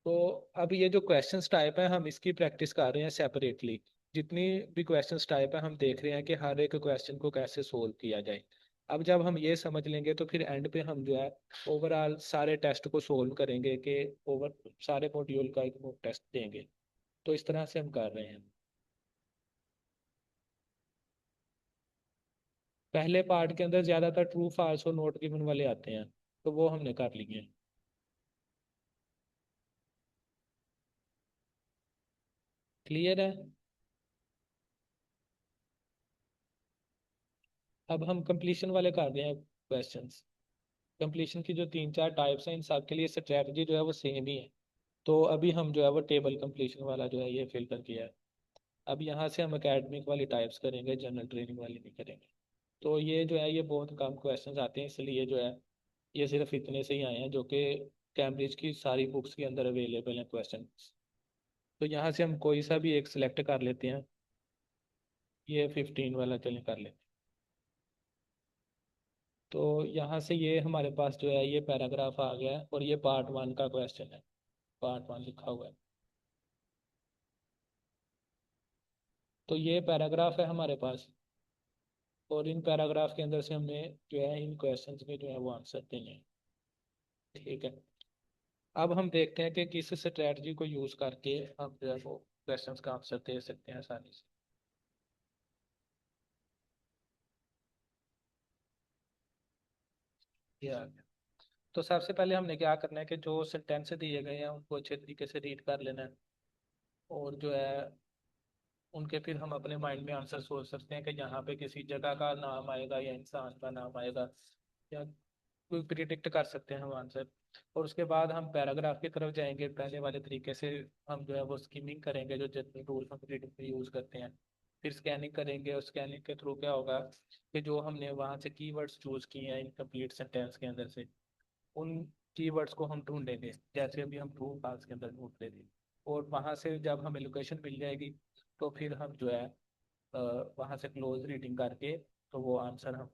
तो अब ये जो क्वेश्चंस टाइप है हम इसकी प्रैक्टिस कर रहे हैं सेपरेटली। जितनी भी क्वेश्चंस टाइप है हम देख रहे हैं कि हर एक क्वेश्चन को कैसे सोल्व किया जाए। अब जब हम ये समझ लेंगे तो फिर एंड पे हम जो है ओवरऑल सारे टेस्ट को सोल्व करेंगे कि ओवर सारे मॉड्यूल का एक मॉक टेस्ट देंगे। तो इस तरह से हम कर रहे हैं। पहले पार्ट के अंदर ज्यादातर ट्रू फॉल्स और नोट गिवन वाले आते हैं, तो वो हमने कर लिए हैं। क्लियर है? अब हम कंप्लीशन वाले कर रहे हैं क्वेश्चंस। कंप्लीशन की जो तीन चार टाइप्स हैं इन सब के लिए स्ट्रेटजी जो है वो सेम ही है। तो अभी हम जो है वो टेबल कंप्लीशन वाला जो है ये फिल्टर किया है। अब यहाँ से हम एकेडमिक वाली टाइप्स करेंगे, जनरल ट्रेनिंग वाली नहीं करेंगे। तो ये जो है ये बहुत कम क्वेश्चंस आते हैं, इसलिए जो है ये सिर्फ इतने से ही आए हैं जो कि कैम्ब्रिज की सारी बुक्स के अंदर अवेलेबल हैं क्वेश्चन। तो यहाँ से हम कोई सा भी एक सिलेक्ट कर लेते हैं। ये 15 वाला चलें कर लेते हैं। तो यहाँ से ये हमारे पास जो है ये पैराग्राफ आ गया है और ये पार्ट वन का क्वेश्चन है। पार्ट वन लिखा हुआ है। तो ये पैराग्राफ है हमारे पास, और इन पैराग्राफ के अंदर से हमने जो है इन क्वेश्चंस के जो है वो आंसर देने हैं। ठीक है। अब हम देखते हैं कि किस स्ट्रेटजी को यूज करके हम जो है वो क्वेश्चंस का आंसर दे सकते हैं आसानी से। ये आ गया। तो सबसे पहले हमने क्या करना है कि जो सेंटेंस दिए गए हैं उनको अच्छे तरीके से रीड कर लेना है। और जो है उनके फिर हम अपने माइंड में आंसर सोच सकते हैं कि यहाँ पे किसी जगह का नाम आएगा या इंसान का नाम आएगा, या कोई प्रिडिक्ट कर सकते हैं हम आंसर। और उसके बाद हम पैराग्राफ की तरफ जाएंगे पहले वाले तरीके से। हम जो है वो स्कीमिंग करेंगे जो जनरल रूल हम रीडिंग में यूज़ करते हैं। फिर स्कैनिंग करेंगे, और स्कैनिंग के थ्रू क्या होगा कि जो हमने वहाँ से कीवर्ड्स चूज किए हैं इनकम्प्लीट सेंटेंस के अंदर से, उन कीवर्ड्स को हम ढूंढेंगे जैसे अभी हम ट्रू फॉल्स के अंदर ढूंढ रहे थे। और वहाँ से जब हमें लोकेशन मिल जाएगी तो फिर हम जो है वहाँ से क्लोज रीडिंग करके तो वो आंसर हम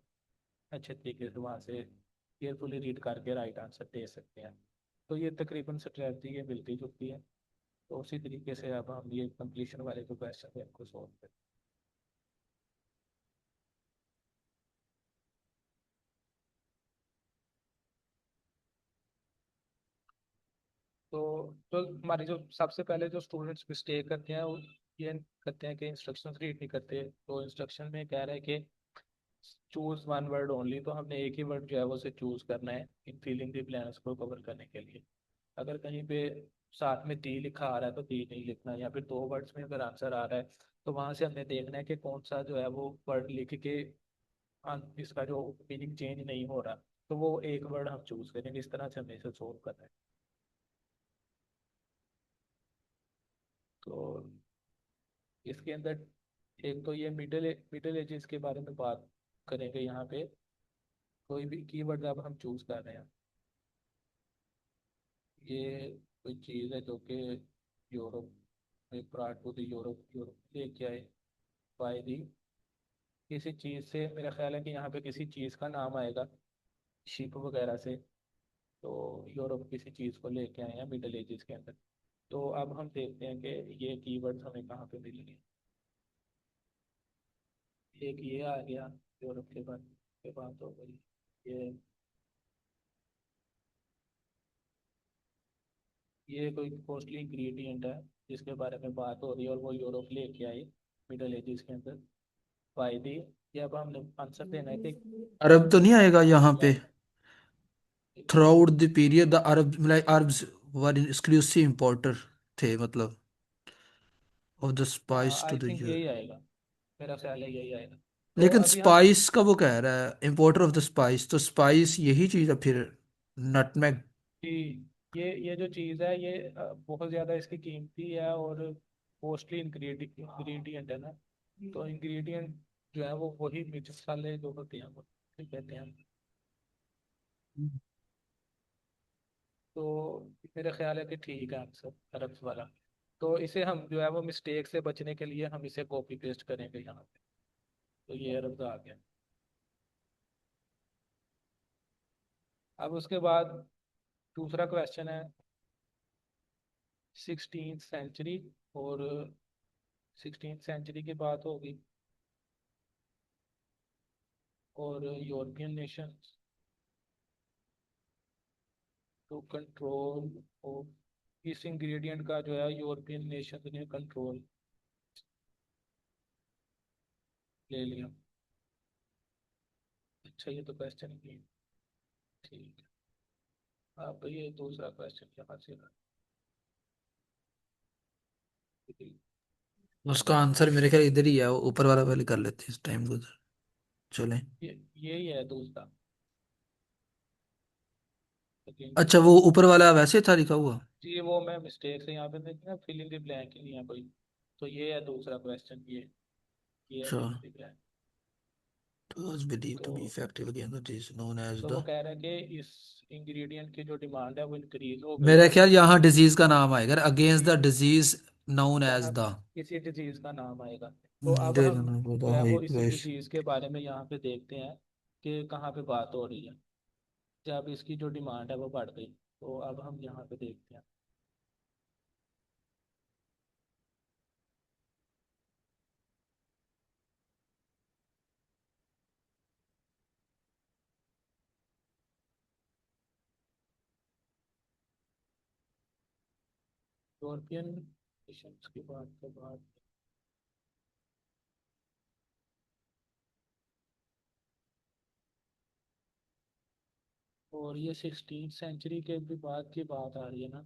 अच्छे तरीके से वहाँ से केयरफुली रीड करके राइट आंसर दे सकते हैं। तो ये तकरीबन स्ट्रेटजी ये मिलती जुलती है। तो उसी तरीके से अब हम ये कंप्लीशन वाले जो क्वेश्चन है इनको सॉल्व करें। तो तो हमारे जो सबसे पहले जो स्टूडेंट्स मिस्टेक करते हैं वो ये करते हैं कि इंस्ट्रक्शंस रीड नहीं करते। तो इंस्ट्रक्शन में कह रहा है कि चूज वन वर्ड ओनली, तो हमने एक ही वर्ड जो है वो उसे चूज करना है इन फिलिंग द ब्लैंक्स को कवर करने के लिए। अगर कहीं पे साथ में दी लिखा आ रहा है तो दी नहीं लिखना, या फिर दो वर्ड्स में अगर आंसर आ रहा है तो वहां से हमने देखना है कि कौन सा जो है वो वर्ड लिख के इसका जो मीनिंग चेंज नहीं हो रहा, तो वो एक वर्ड हम चूज करेंगे। इस तरह से हमें इसे सोल्व करना है। तो इसके अंदर एक तो ये मिडिल एजेस के बारे में बात करेंगे यहाँ पे। कोई भी कीवर्ड अब हम चूज कर रहे हैं। ये कोई चीज़ है जो कि यूरोप में brought to the Europe Europe लेके आए बाय दी। किसी चीज़ से मेरा ख्याल है कि यहाँ पे किसी चीज़ का नाम आएगा शिप वगैरह से। तो यूरोप किसी चीज़ को लेके आए हैं मिडल एजेस के अंदर। तो अब हम देखते हैं कि ये कीवर्ड्स हमें कहाँ पे मिलेंगे। एक ये आ गया, यूरोप के बाद के बात हो गई। ये ये कोई कॉस्टली इंग्रेडिएंट है जिसके बारे में बात हो रही है, और वो यूरोप लेके आई मिडल एजेस के अंदर बाय दी। ये अब हमने आंसर देना है कि अरब तो नहीं आएगा यहाँ पे? क्या। Throughout the period the Arab मतलब अरब्स वर एक्सक्लूसिव इंपोर्टर थे मतलब ऑफ द हाँ spice to I the think Europe. यही आएगा। मेरा ख्याल है यही आएगा। तो लेकिन अभी हम स्पाइस का वो कह रहा है इंपोर्टर ऑफ द स्पाइस, तो स्पाइस यही चीज है फिर? नटमेग? कि ये जो चीज़ है ये बहुत ज़्यादा इसकी कीमती है और कॉस्टली इंग्रेडिएंट है ना। तो इंग्रेडिएंट जो है वो वही मिर्च मसाले जो होते हैं वो कहते हैं। तो मेरा ख्याल है कि ठीक है आंसर अरब्स वाला। तो इसे हम जो है वो मिस्टेक से बचने के लिए हम इसे कॉपी पेस्ट करेंगे यहाँ पे। तो ये अरब्स आ गया। अब उसके बाद दूसरा क्वेश्चन है 16th सेंचुरी। और 16th सेंचुरी की बात होगी और European nations to control of इस इंग्रेडिएंट का जो है यूरोपियन नेशन ने कंट्रोल ले लिया। अच्छा ये तो क्वेश्चन ही है। ठीक है अब ये दूसरा क्वेश्चन यहाँ से उसका आंसर मेरे ख्याल इधर ही है, वो ऊपर वाला पहले कर लेते हैं इस टाइम को। चलें। ये यही है दूसरा। लेकिन अच्छा, वो ऊपर वाला वैसे था लिखा हुआ। जी वो मैं मिस्टेक से यहाँ पे देखना फिल इन द ब्लैंक ही नहीं है कोई। तो ये है दूसरा क्वेश्चन। ये है अच्छा। Fill in the blank. was believed तो to be effective against the disease known as तो वो the। कह रहा है कि इस इंग्रेडिएंट की जो डिमांड है वो इंक्रीज हो गई मेरा है। ख्याल यहाँ डिजीज का नाम आएगा, against the disease known as यहाँ द। किसी डिजीज का नाम आएगा। तो अब दे हम जो the है high वो इसी price। डिजीज के बारे में यहाँ पे देखते हैं कि कहाँ पे बात हो रही है जब इसकी जो डिमांड है वो बढ़ गई। तो अब हम यहाँ पे देखते हैं। यूरोपियन नेशंस की बात के बाद और ये 16th सेंचुरी के भी बाद की बात आ रही है ना।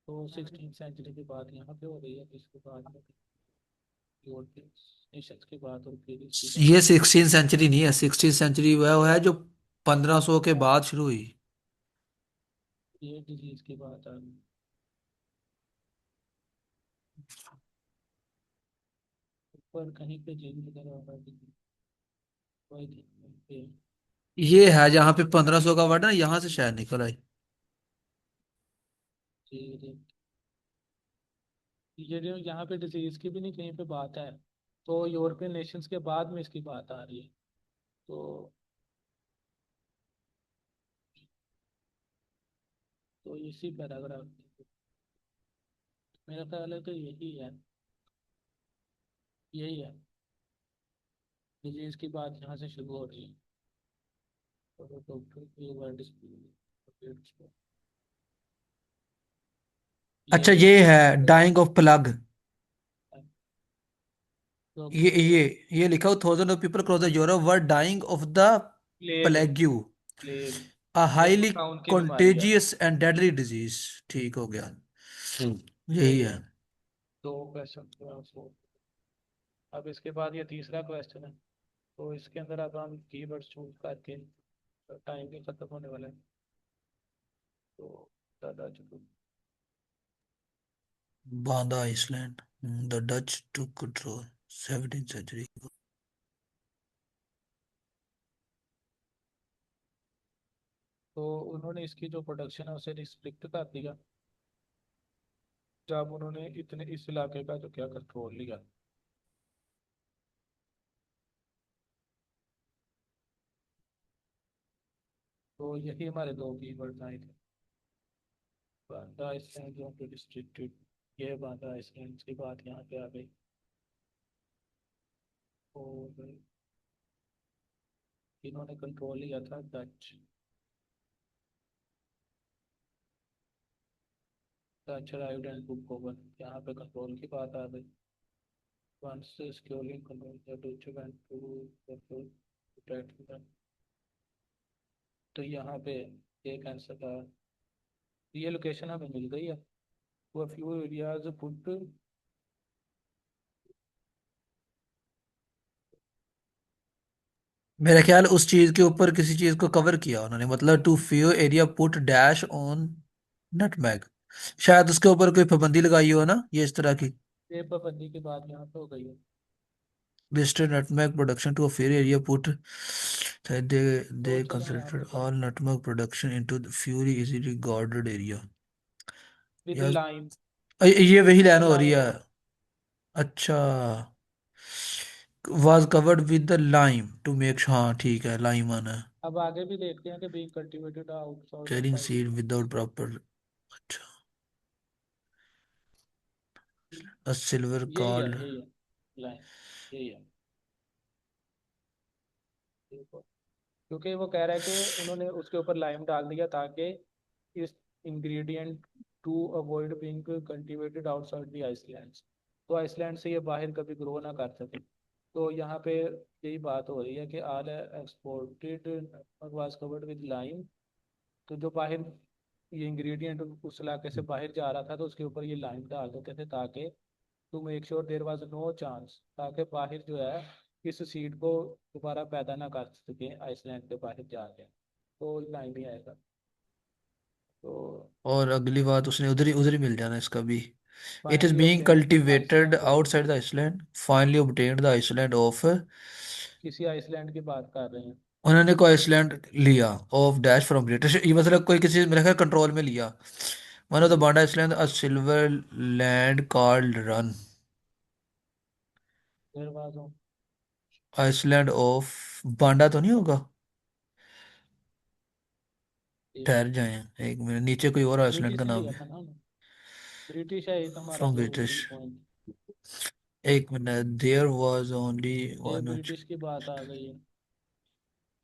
तो 16th सेंचुरी की बात यहाँ पे हो रही है इसके बाद में यूरोपियन नेशंस की बात और फिर इसकी बात। ये 16th सेंचुरी नहीं है, 16th सेंचुरी वह है जो 1500 के बाद शुरू हुई। ये डिजीज की बात आ रही है। ऊपर कहीं पे जिन वगैरह होगा कोई नहीं पे। ये है जहाँ पे 1500 का वर्ड है ना, यहाँ से शायद निकल आई। जी ये जो यहाँ पे डिजीज की भी नहीं कहीं पे बात है। तो यूरोपियन नेशंस के बाद में इसकी बात आ रही है। तो इसी पैराग्राफ मेरा ख्याल है कि यही है डिजीज की बात यहाँ से शुरू हो रही है। तो डॉक्टर की वर्ड ये अच्छा, है ये है डाइंग ऑफ प्लग। ये डॉक्टर ये ये लिखा हो, thousand of people cross the Europe were dying of the plague plague, plague a ये हाईली टाउन की बीमारी है। Contagious and deadly disease. ठीक हो गया। यही है। दो क्वेश्चन अब इसके बाद ये तीसरा क्वेश्चन है। तो इसके अंदर अब हम कीवर्ड्स चूज करके टाइम भी खत्म होने वाला है। तो दादा चलो। Banda island, the Dutch to control 17th century. तो उन्होंने इसकी जो प्रोडक्शन है उसे रिस्ट्रिक्ट कर दिया जब उन्होंने इतने इस इलाके का जो क्या कंट्रोल लिया। तो यही हमारे दो कीवर्ड आए थे। बांदा आइसलैंड जो रिस्ट्रिक्टेड। ये बांदा आइसलैंड की बात यहाँ पे आ गई। और इन्होंने कंट्रोल लिया था Dutch. Dutch arrived and took over. यहाँ पे कंट्रोल की बात आ गई। once securing control the Deutsche Bank to protect them। तो यहाँ पे एक आंसर था। ये लोकेशन हमें मिल गई है। वो फ्यू एरियाज पुट मेरा ख्याल उस चीज के ऊपर किसी चीज को कवर किया उन्होंने, मतलब to few area put dash on nutmeg. शायद उसके ऊपर कोई पाबंदी लगाई हो ना, ये इस तरह की। ये पाबंदी की बात यहाँ पे हो गई है। restrict nutmeg production to a fair area, put that they तो चलें यहाँ पे concentrated तो all nutmeg production into the fury easily guarded area. With यार लाइम, ये वही लाइन विद हो रही लाइम। है। अच्छा, was covered with the lime to make sure, हाँ ठीक है, lime आना है। अब आगे भी देखते हैं कि being cultivated outside of carrying seed island. without proper, अच्छा, a silver यही है, called, यही है लाइन, यही है। देखो, क्योंकि वो कह रहा है कि उन्होंने उसके ऊपर लाइम डाल दिया ताकि इस ingredient to avoid being cultivated outside the islands, तो आइसलैंड से ये बाहर कभी ग्रो ना कर सके। तो यहाँ पे यही बात हो रही है कि all exported was covered with lime. तो जो बाहर ये इंग्रेडिएंट उस इलाके से बाहर जा रहा था तो उसके ऊपर ये लाइम डाल देते थे ताकि to make sure there was no chance, ताकि बाहर जो है इस सीड को दोबारा पैदा ना कर सके आइसलैंड के बाहर जाके, तो लाइम ही आएगा। तो और अगली बात उसने उधर ही मिल जाना इसका भी। It is finally being obtained cultivated island of outside the Iceland, finally obtained the Iceland of, किसी आइसलैंड की बात कर रहे हैं। उन्होंने कोई आइसलैंड लिया ऑफ डैश फ्रॉम ब्रिटिश, ये मतलब कोई किसी मेरे ख्याल कंट्रोल में लिया। वन ऑफ द जी, Banda island a silver land called Run, there was island of, Banda तो नहीं होगा, ठहर जाए एक मिनट, नीचे कोई और आइसलैंड ब्रिटिश का से नाम लिया है। था ना, ब्रिटिश है ये तो हमारा फ्रॉम जो ब्रिटिश, मेन पॉइंट। एक मिनट, देयर वाज ओनली ये वन, ब्रिटिश की बात आ गई है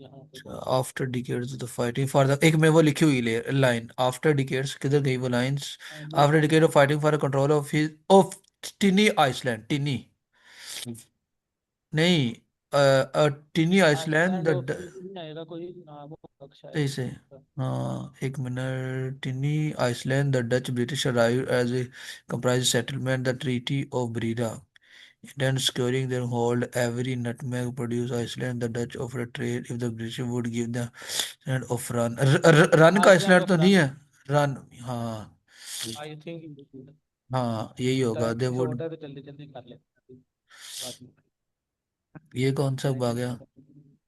यहाँ पे तो। After decades the fighting for the, एक में वो लिखी हुई लाइन, आफ्टर डिकेड्स किधर गई वो लाइंस, हाँ जी, after decade of fighting for control of his of tiny island, tiny नहीं, tiny island island of the, नहीं आएगा, कोई नाम होगा शायद ऐसे, उसका। हाँ एक minute, tiny island the Dutch British arrive as a comprised settlement, the treaty of Breda, then securing their hold every nutmeg produced Iceland, the Dutch offered trade if the British would give the land of run, run का Iceland island of तो नहीं run, है, run, हाँ I think हाँ यही होगा, दे time would, short है तो जल्दी जल्दी कर लेते हैं बाद में। ये कौन सा आ गया,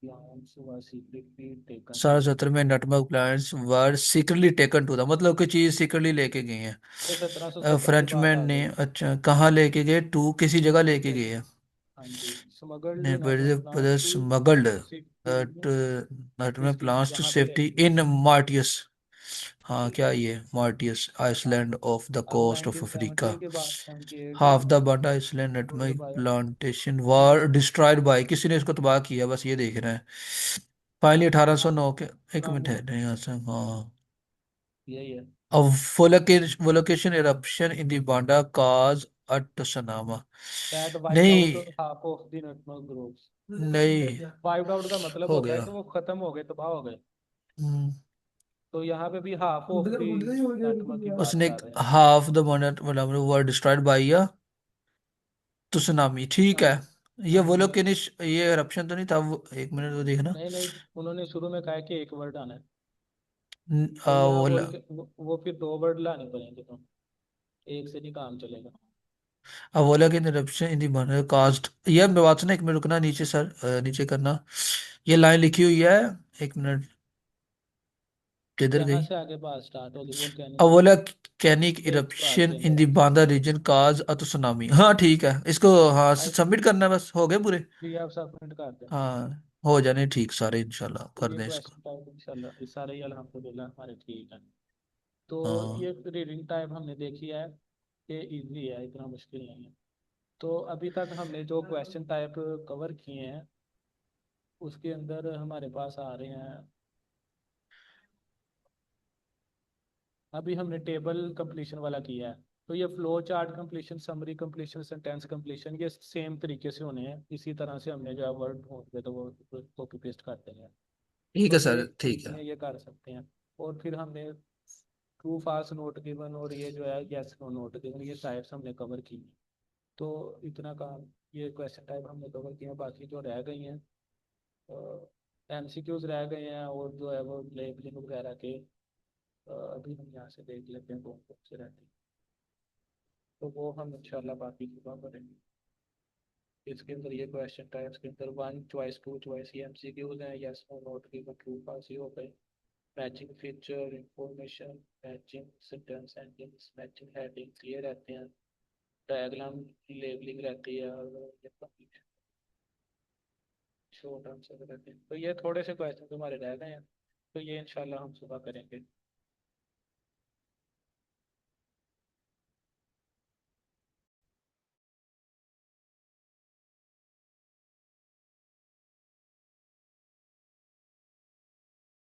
प्लान्स वर सीक्रेटली टेकन, 17 में nutmeg plants were secretly taken to था, मतलब कोई चीज सीक्रेटली लेके गए ये हैं 1770 की बात फ्रेंचमैन आ ने, गई। अच्छा कहाँ लेके गए, टू किसी जगह लेके गए हैं, हाँ जी, स्मगल्ड ने plans to smuggled safety nutmeg इसकी प्लांट्स टू यहाँ पे सेफ्टी इन मार्टियस, हाँ क्या ये मार्टियस हाँ। आइसलैंड ऑफ द अब कोस्ट ऑफ अफ्रीका, 1970 के बाद 78 half the Banda island gold nutmeg by plantation were destroyed by, किसी ने इसको तबाह किया, बस ये देख रहे हैं। फाइनली 1809 के, एक मिनट है नहीं यहाँ से, हाँ, यही है। a volcanic eruption in the Banda caused a tsunami, that wiped out नहीं half of the nutmeg groves. नहीं वाइप्ड आउट का मतलब हो होता है गया, कि वो खत्म हो गए, तबाह हो गए। हम्म, तो यहाँ पे भी हाफ ऑफ द नटमग की बात उसने कर रहे हैं। हाफ द मतलब वर डिस्ट्रॉयड बाय अ त्सुनामी, ठीक हाँ है। ये हाँ जी, हाँ जी। वोलोकेनिश, ये eruption तो नहीं था वो, एक मिनट वो देखना, नहीं नहीं, उन्होंने शुरू में कहा कि एक वर्ड आना है, तो यहाँ वो बोल के वो फिर दो वर्ड लाने पड़ेंगे, तो एक से नहीं काम चलेगा। वोलोकेनिक eruption in the Banda caused, ये मैं बात सुना, एक मिनट रुकना, नीचे सर, नीचे करना, ये लाइन लिखी हुई है, एक मिनट, किधर यहाँ गई, से आगे बात स्टार्ट होगी, A वोल्केनिक volcanic एक बात eruption के in अंदर the आगे। Banda region caused a tsunami, हाँ ठीक है, इसको हाँ आई सबमिट करना है, बस हो गए पूरे, थिंक आप सबमिट कर दें। हाँ हो जाने ठीक सारे, इंशाल्लाह तो कर ये दें इसको, क्वेश्चन टाइप इंशाल्लाह ये सारे ही अल्हम्दुलिल्लाह हमारे ठीक है। तो हाँ ये रीडिंग टाइप हमने देखी है कि इजी है, इतना मुश्किल नहीं है। तो अभी तक हमने जो क्वेश्चन टाइप कवर किए हैं उसके अंदर हमारे पास आ रहे हैं। अभी हमने टेबल कंप्लीशन वाला किया है, तो ये flow chart completion, summary completion, sentence completion, ये सेम तरीके से होने हैं। इसी तरह से हमने जो है वर्ड ढूंढ तो वो कॉपी पेस्ट करते हैं। ठीक तो है ये सर, ठीक है, इसमें ये कर सकते हैं। और फिर हमने ट्रू फाल्स नोट गिवन और ये जो है यस नो नोट गिवन, ये टाइप्स हमने कवर की हैं। तो इतना काम, ये क्वेश्चन टाइप हमने कवर किए हैं। बाकी जो रह गई हैं एमसीक्यूज रह गए हैं, और जो है वो लेबलिंग वगैरह के अभी हम यहाँ से देख लेते हैं कौन कौन से रहते हैं। तो वो हम इंशाल्लाह बाकी सुबह करेंगे। इसके अंदर ये क्वेश्चन टाइप्स के अंदर 1 चॉइस 2 चॉइस ये एमसीक्यूज हैं, yes no not given true false ये हो गए। Matching feature information, matching sentence endings, matching headings ये रहते हैं, डायग्राम लेबलिंग रहती है, और ये शॉर्ट आंसर रहते हैं। तो ये थोड़े से क्वेश्चन हमारे रह गए हैं, तो ये इंशाल्लाह हम सुबह करेंगे।